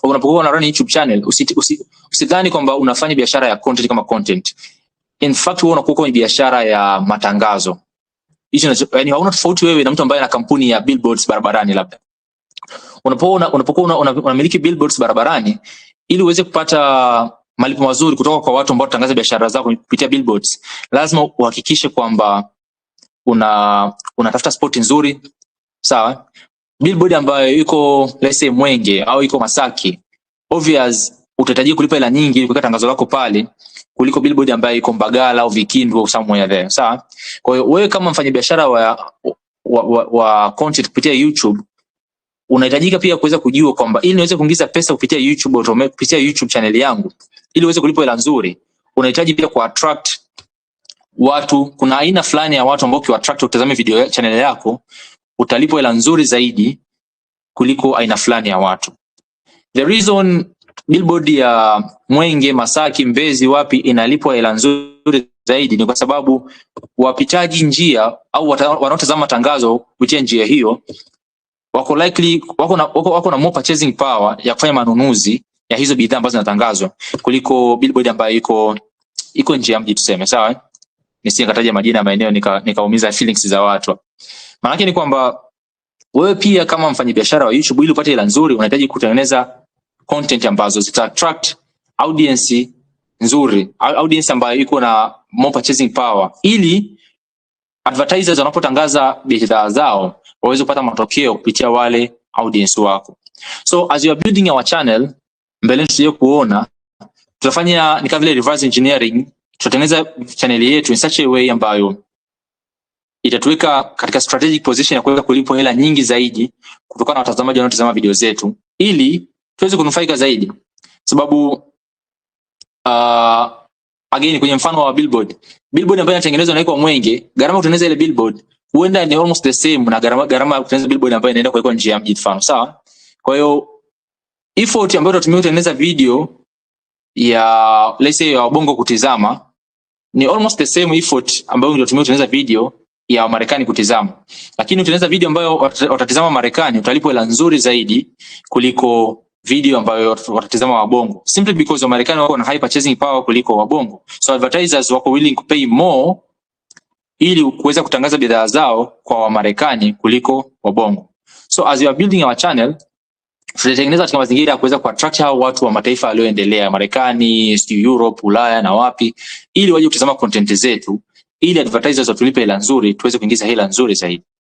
unapokuwa una run YouTube channel, usidhani kwamba unafanya biashara ya content kama content. In fact wewe unakuwa kwenye biashara ya matangazo. Hicho yani hauna tofauti wewe na mtu ambaye ana kampuni ya billboards barabarani labda. Unapokuwa unamiliki billboards barabarani, ili uweze kupata malipo mazuri kutoka kwa watu ambao wanatangaza biashara zako kupitia billboards, lazima uhakikishe kwamba unatafuta spot nzuri, sawa? Billboard ambayo iko let's say Mwenge au iko Masaki, obvious utahitaji kulipa hela nyingi ili kuweka tangazo lako pale kuliko billboard ambayo iko Mbagala au Vikindu au somewhere there, sawa? Kwa hiyo wewe kama mfanyabiashara wa content kupitia YouTube, unahitajika pia kuweza kujua kwamba ili niweze kuingiza pesa kupitia YouTube au kupitia YouTube channel yangu, ili uweze kulipa hela nzuri, unahitaji pia ku attract watu. Kuna aina fulani ya watu ambao ki attract utazame video channel yako, utalipwa hela nzuri zaidi kuliko aina fulani ya watu. The reason billboard ya Mwenge, Masaki, Mbezi wapi inalipwa hela nzuri zaidi ni kwa sababu wapitaji njia au wanaotazama tangazo kupitia njia hiyo wako likely wako na more purchasing power ya kufanya manunuzi ya hizo bidhaa ambazo zinatangazwa kuliko billboard ambayo iko nje ya mji tuseme, sawa? Nisingataja majina ya maeneo nikaumiza feelings za watu. Maana yake ni kwamba wewe pia kama mfanyabiashara wa YouTube, ili upate hela nzuri, unahitaji kutengeneza content ambazo zita attract audience nzuri, audience ambayo iko na more purchasing power, ili advertisers wanapotangaza bidhaa zao waweze kupata matokeo kupitia wale audience wako. So as you are building our channel, mbele tuje kuona tutafanya ni kama vile reverse engineering. Tutatengeneza channel yetu in such a way ambayo itatuweka katika strategic position ya kuweza kulipwa hela nyingi zaidi kutokana na watazamaji wanaotazama video zetu, ili tuweze kunufaika zaidi. Sababu again kwenye mfano wa billboard ambayo inatengenezwa na iko Mwenge, gharama kutengeneza ile billboard huenda ni almost the same na gharama kutengeneza billboard ambayo inaenda kwa nje ya mji mfano, sawa? Kwa hiyo effort ambayo tunatumia kutengeneza video ya let's say ya Bongo kutizama ni almost the same effort ambayo tunatumia kutengeneza video ya Marekani kutizama. Lakini utengeneza video ambayo watatizama Marekani, utalipwa hela nzuri zaidi kuliko video ambayo watatizama wa Bongo, simply because wa Marekani wako na high purchasing power kuliko wa Bongo. So advertisers wako willing to pay more ili kuweza kutangaza bidhaa zao kwa wa Marekani kuliko wa Bongo. So as you are building our channel, tunatengeneza katika mazingira ya kuweza kuattract hao watu wa mataifa yaliyoendelea, Marekani, Europe, Ulaya na wapi, ili waje kutazama content zetu, ili advertisers watulipe hela nzuri, tuweze kuingiza hela nzuri zaidi.